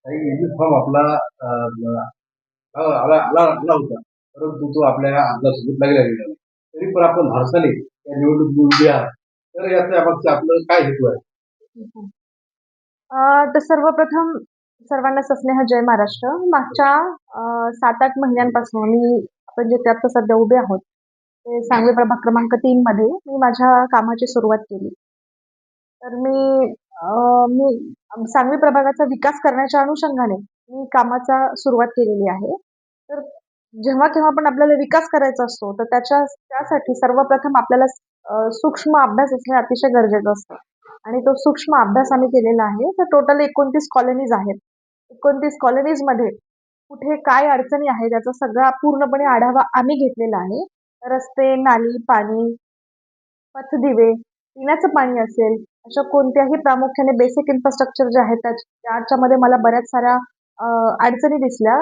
काही AB form आपला आला आला आला होता. परंतु तो आपल्या आपल्यासोबत लागला गेला नाही. तरी पण आपण धाडसाने या निवडणुकीत उभे आहात. तर याच्या मागचं आपलं काय हेतू आहे? तर सर्वप्रथम सर्वांना सस्नेह जय महाराष्ट्र. मागच्या 7-8 महिन्यांपासून आपण जिथे आता सध्या उभे आहोत, ते सांगवी प्रभाग क्रमांक 3 मध्ये मी माझ्या कामाची सुरुवात केली. तर मी सांगवी प्रभागाचा विकास करण्याच्या अनुषंगाने मी कामाचा सुरुवात केलेली आहे. तर जेव्हा-केव्हा पण आपल्याला विकास करायचा असतो, तर त्यासाठी सर्वप्रथम आपल्याला सूक्ष्म अभ्यास असणे अतिशय गरजेचं असतं. आणि तो सूक्ष्म अभ्यास आम्ही केलेला आहे. तर टोटल 29 कॉलनीज आहेत. 29 कॉलनीजमध्ये कुठे काय अडचणी आहेत याचा सगळा पूर्णपणे आढावा आम्ही घेतलेला आहे. रस्ते, नाली, पाणी, पथदिवे, पिण्याचं पाणी असेल, अशा कोणत्याही प्रामुख्याने बेसिक इन्फ्रास्ट्रक्चर जे आहेत त्याच्यामध्ये मला बऱ्याच साऱ्या अ, अडचणी दिसल्या.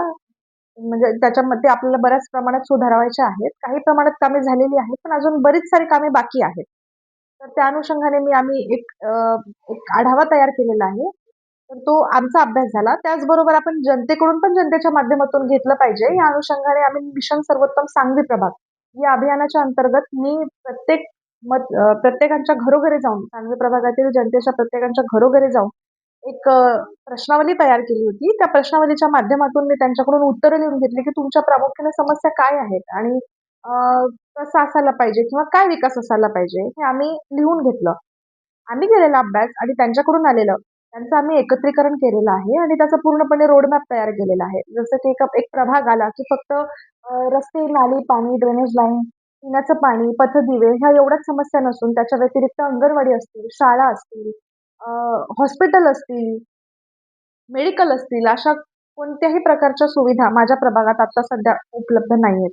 म्हणजे त्याच्यामध्ये आपल्याला बऱ्याच प्रमाणात सुधारायच्या आहेत. काही प्रमाणात कामे झालेली आहेत, पण अजून बरीच सारी कामे बाकी आहेत. तर त्या अनुषंगाने आम्ही एक आढावा तयार केलेला आहे. तर तो आमचा अभ्यास झाला. त्याचबरोबर आपण जनतेकडून पण जनतेच्या माध्यमातून घेतलं पाहिजे. या अनुषंगाने आम्ही मिशन सर्वोत्तम सांगवी प्रभाग या अभियानाच्या अंतर्गत मी प्रत्येकाच्या घरोघरी जाऊन सांगवी प्रभागातील जनतेच्या प्रत्येकाच्या घरोघरी जाऊन एक प्रश्नावली तयार केली होती. त्या प्रश्नावलीच्या माध्यमातून मी त्यांच्याकडून उत्तरं लिहून घेतली, की तुमच्या प्रामुख्याने समस्या काय आहेत आणि अ, कसं असायला पाहिजे किंवा काय विकास असायला पाहिजे, हे आम्ही लिहून घेतलं. आम्ही केलेला अभ्यास आणि त्यांच्याकडून आलेलं, त्यांचं आम्ही एकत्रीकरण केलेलं आहे आणि त्याचा पूर्णपणे रोडमॅप तयार केलेला आहे. जसं की एक प्रभाग आला, की फक्त रस्ते, नाली, पाणी, ड्रेनेज लाईन, पिण्याचं पाणी, पथदिवे ह्या एवढ्याच समस्या नसून त्याच्या व्यतिरिक्त अंगणवाडी असतील, शाळा असतील, हॉस्पिटल असतील, मेडिकल असतील, अशा कोणत्याही प्रकारच्या सुविधा माझ्या प्रभागात आता सध्या उपलब्ध नाहीयेत.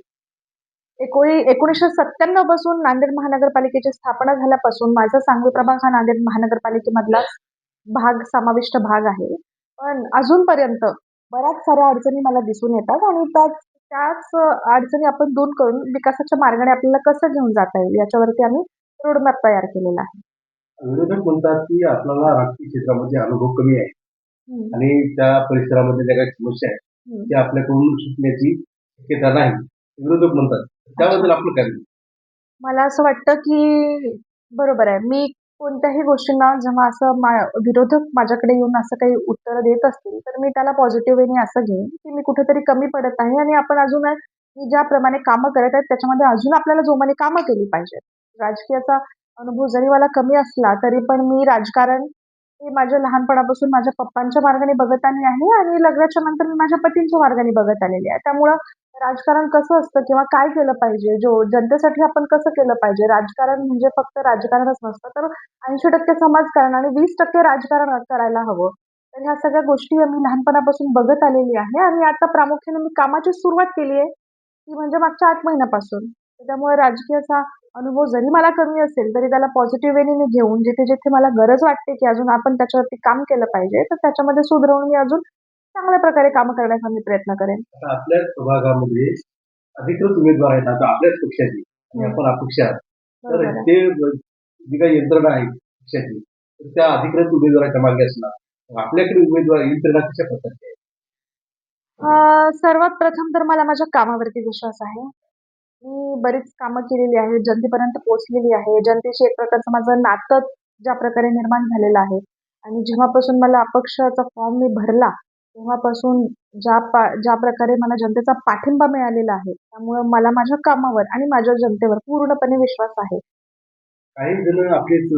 1997 पासून नांदेड महानगरपालिकेची स्थापना झाल्यापासून माझा सांगवी प्रभाग हा नांदेड महानगरपालिकेमधलाच समाविष्ट भाग आहे. पण अजूनपर्यंत बऱ्याच साऱ्या अडचणी मला दिसून येतात आणि त्याच अडचणी आपण दूर करून विकासाच्या मार्गाने आपल्याला कसं घेऊन जाता येईल याच्यावरती आम्ही रोडमॅप तयार केलेला आहे. विरोधक म्हणतात, की आपल्याला राजकीय क्षेत्रामध्ये अनुभव कमी आहे हं, आणि त्या परिसरामध्ये ज्या काही समस्या आहेत, हं. त्या आपल्याकडून सुटण्याची शक्यता नाही. विरोधक म्हणतात. अच्छा. त्याबद्दल आपलं काय मत? मला असं वाटतं, की बरोबर आहे. मी कोणत्याही गोष्टींना जेव्हा असं विरोधक माझ्याकडे येऊन असं काही उत्तरं देत असतील, तर मी त्याला पॉझिटिव्ह वेने असं घेईन, की मी कुठेतरी कमी पडत आहे आणि आपण मी ज्याप्रमाणे कामं करत आहेत, त्याच्यामध्ये अजून आपल्याला जोमाने कामं केली पाहिजेत. राजकीयाचा अनुभव जरी मला कमी असला, तरी पण मी राजकारण हे माझ्या लहानपणापासून माझ्या पप्पांच्या मार्गाने बघत आली आहे आणि लग्नाच्या नंतर मी माझ्या पतींच्या मार्गाने बघत आलेली आहे. त्यामुळं राजकारण कसं असतं किंवा काय केलं पाहिजे, जनतेसाठी आपण कसं केलं पाहिजे. राजकारण म्हणजे फक्त राजकारणच नसतं, तर 80% समाजकारण आणि 20% राजकारण करायला हवं. तर ह्या सगळ्या गोष्टी मी लहानपणापासून बघत आलेली आहे आणि आता प्रामुख्याने मी कामाची सुरुवात केली आहे, ती म्हणजे मागच्या 8 महिन्यापासून. त्याच्यामुळे राजकीयाचा अनुभव जरी मला कमी असेल, तरी त्याला पॉझिटिव्ह वेने मी घेऊन जिथे-जिथे मला गरज वाटते, की अजून आपण त्याच्यावरती काम केलं पाहिजे, तर त्याच्यामध्ये सुधरवून मी अजून चांगल्या प्रकारे कामं करण्याचा मी प्रयत्न करेन. आता आपल्याच प्रभागामध्ये अधिकृत उमेदवार आहेत आता आपल्याच पक्षाचे आणि हं, आपण अपक्ष आहात. तर बरोबर आहे. ते जी काही यंत्रणा आहे पक्षाची, तर त्या अधिकृत उमेदवाराच्या मागे असणार. मग आपल्याकडे उमेदवार यंत्रणा कशा प्रकारची आहे? सर्वात प्रथम तर मला माझ्या कामावरती विश्वास आहे. मी बरीच कामं केलेली आहेत, जनतेपर्यंत पोहोचलेली आहे. जनतेशी एक प्रकारचं माझं नातं ज्या प्रकारे निर्माण झालेलं आहे आणि जेव्हापासून मला अपक्षाचा फॉर्म मी भरला, तेव्हापासून ज्या प्रकारे मला जनतेचा पाठिंबा मिळालेला आहे, त्यामुळं मला माझ्या कामावर आणि माझ्या जनतेवर पूर्णपणे विश्वास आहे. काही जण आपलेच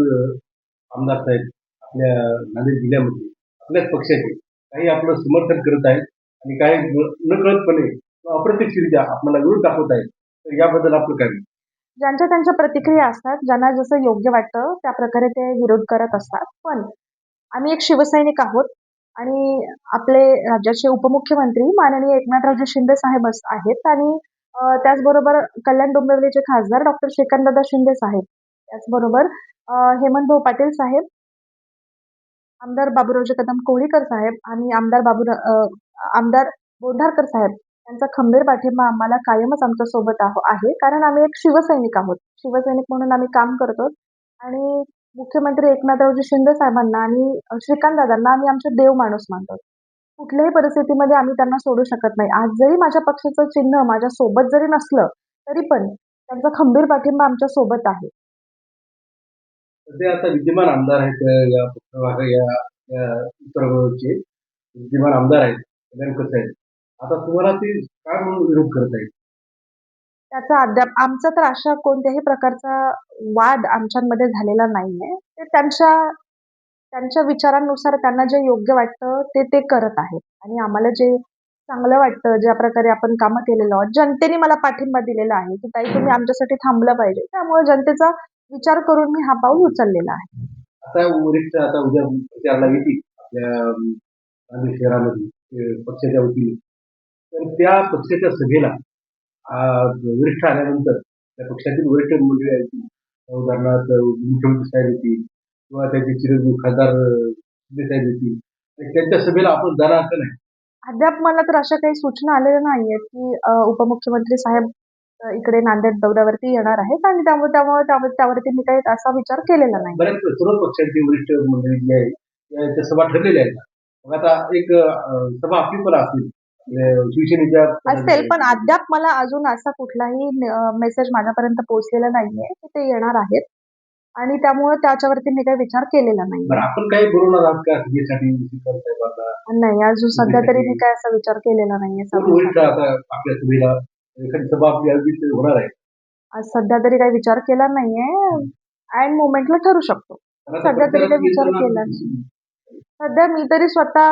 आमदार साहेब आपल्या नांदेड जिल्ह्यामध्ये आपल्याच पक्षाचे काही आपलं समर्थन करत आहेत आणि काही नकळतपणे किंवा अप्रत्यक्षरित्या आपल्याला विरोध दाखवत आहेत. तर याबद्दल आपलं काय मत? ज्यांच्या त्यांच्या प्रतिक्रिया असतात, ज्यांना जसं योग्य वाटतं त्याप्रकारे ते विरोध करत असतात. पण आम्ही एक शिवसैनिक आहोत आणि आपले राज्याचे उपमुख्यमंत्री माननीय एकनाथरावजी शिंदे साहेब आहेत आणि त्याचबरोबर कल्याण डोंबिवलीचे खासदार डॉक्टर श्रीकांतदादा शिंदे साहेब. त्याचबरोबर हेमंतभाऊ पाटील साहेब, आमदार बाबूरावजी कदम कोळीकर साहेब आणि आमदार बोंढारकर साहेब यांचा खंबीर पाठिंबा आम्हाला कायमच आमच्या सोबत आहे. कारण आम्ही एक शिवसैनिक आहोत. शिवसैनिक म्हणून आम्ही काम करतो आणि मुख्यमंत्री एकनाथरावजी शिंदे साहेबांना आणि श्रीकांतदादांना आम्ही आमचे देव माणूस मानतो. कुठल्याही परिस्थितीमध्ये आम्ही त्यांना सोडू शकत नाही. आज जरी माझ्या पक्षाचं चिन्ह माझ्या सोबत जरी नसलं, तरी पण त्यांचा खंबीर पाठिंबा आमच्या सोबत आहे. सध्या आता विद्यमान आमदार आहेत या पक्षामागे या उत्तर गोव्याचे विद्यमान आमदार आहेत कल्याण कसं आहेत. आता तुम्हाला ते काय म्हणून विरोध करत आहेत? त्याचा अद्याप आमचा तर अशा कोणत्याही प्रकारचा वाद आमच्यामध्ये झालेला नाहीये. ते त्यांच्या त्यांच्या विचारांनुसार त्यांना जे योग्य वाटतं ते करत आहेत आणि आम्हाला जे चांगलं वाटतं, ज्या प्रकारे आपण कामं केलेलो आहोत, जनतेने मला पाठिंबा दिलेला आहे, की ताई तुम्ही आमच्यासाठी थांबलं पाहिजे. त्यामुळे जनतेचा विचार करून मी हा पाऊल उचललेला आहे. आता वरिष्ठ आता उद्या प्रचाराला येतील आपल्या नांदेड शहरामध्ये पक्षाच्या वतीने. तर त्या पक्षाच्या सभेला वरिष्ठ आल्यानंतर त्या पक्षातील वरिष्ठ मंडळी आहेत. उदाहरणार्थ मुख्यमंत्री साहेब येतील किंवा त्याचे चिरंजीव खासदार शिंदे साहेब येतील. आणि त्यांच्या सभेला आपण जाणार का नाही? अद्याप मला तर अशा काही सूचना आलेल्या नाहीयेत, की उपमुख्यमंत्री साहेब इकडे नांदेड दौऱ्यावरती येणार आहेत आणि त्यामुळे त्यामुळे त्यावर त्यावरती मी काही असा विचार केलेला नाही. बऱ्याच सर्व पक्षांची वरिष्ठ मंडळी जी आहे त्या सभा ठरलेल्या आहेत. मग आता एक सभा आपली पण असेल शिवसेनेच्या असेल, पण अद्याप मला अजून असा कुठलाही मेसेज माझ्यापर्यंत पोहोचलेला नाहीये, की ते येणार आहेत आणि त्यामुळे त्याच्यावरती मी काही विचार केलेला नाही. बरं आपण काही बोलवणार आहात का सभेसाठी साहेबांना? नाही, अजून सध्या तरी मी काय असा विचार केलेला नाहीये कोण होईल सभेसाठी. का आता आपल्या सभेला एखादी सभा आपली अगदीच होणार आहे. आज सध्या तरी काही विचार केला नाहीये. ऐन मोमेंटला ठरू शकतो. पण आता सध्या तरी काही विचार प्रचारात केला नाही. सध्या मी तरी स्वतः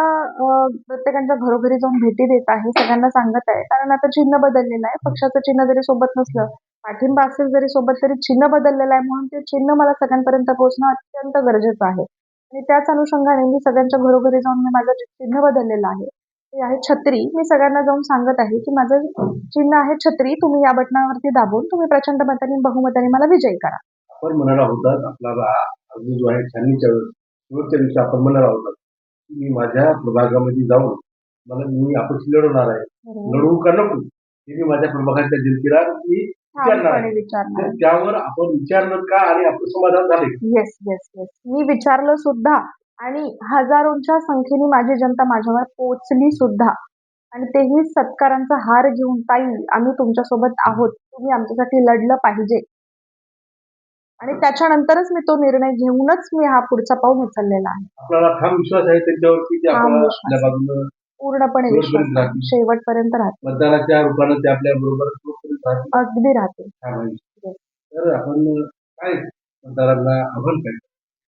प्रत्येकाच्या घरोघरी जाऊन भेटी देत आहे. सगळ्यांना सांगत आहे. कारण आता चिन्ह बदललेलं आहे. पक्षाचं चिन्ह जरी सोबत नसलं, पाठिंबा असेल जरी सोबत, तरी चिन्ह बदललेलं आहे म्हणून ते चिन्ह मला सगळ्यांपर्यंत पोहोचणं अत्यंत गरजेचं आहे. आणि त्याच अनुषंगाने मी सगळ्यांच्या घरोघरी जाऊन मी माझं जे चिन्ह बदललेलं आहे, ते आहे छत्री. मी सगळ्यांना जाऊन सांगत आहे, की माझं चिन्ह आहे छत्री. तुम्ही या बटनावरती दाबून तुम्ही प्रचंड मतांनी, बहुमताने मला विजयी करा. आपण म्हणाला होतात आपला अगदी जो आहे छाननीच्या शेवटच्या दिवशी आपण म्हणाला होतात की मी माझ्या प्रभागामध्ये जाऊन मी अपक्ष लढवणार आहे. लढवू का नको हे मी माझ्या प्रभागाच्या जनतेला मी विचारणार ठामपणे आहे. विचारणार. तर त्यावर आपण विचारलं का आणि आपलं समाधान झाले? Yes, yes, yes. मी विचारलं सुद्धा आणि हजारोंच्या संख्येने माझी जनता माझ्यावर पोहोचली सुद्धा आणि तेही सत्कारांचा हार घेऊन, ताई आम्ही तुमच्यासोबत आहोत. तुम्ही आमच्यासाठी लढलं पाहिजे. आणि त्याच्यानंतरच मी तो निर्णय घेऊनच मी हा पुढचा पाऊल उचललेला आहे. आपल्याला ठाम विश्वास आहे त्यांच्यावरती की ठाम आपल्याला विश्वास. आपल्या बाजूनं पूर्णपणे विश्वास शेवटपर्यंत आहे. राहतील. शेवटपर्यंत राहते. मतदानाच्या रूपानं ते आपल्या बरोबर राहतील. अगदी राहते. ठाम आहे. Yes. तर आपण काय मतदारांना आव्हान काय?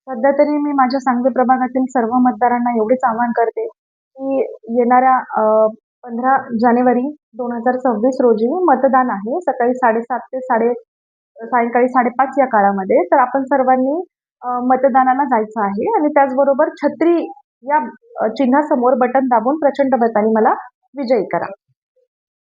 सध्या तरी मी माझ्या सांगली प्रभागातील सर्व मतदारांना एवढेच आवाहन करते, की येणाऱ्या 15 जानेवारी 2026 रोजी मतदान आहे. सकाळी 7:30 ते सायंकाळी 5:30 या काळामध्ये. तर आपण सर्वांनी मतदानाला जायचं आहे आणि त्याचबरोबर छत्री या चिन्हासमोर बटन दाबून प्रचंड मताने मला विजयी करा.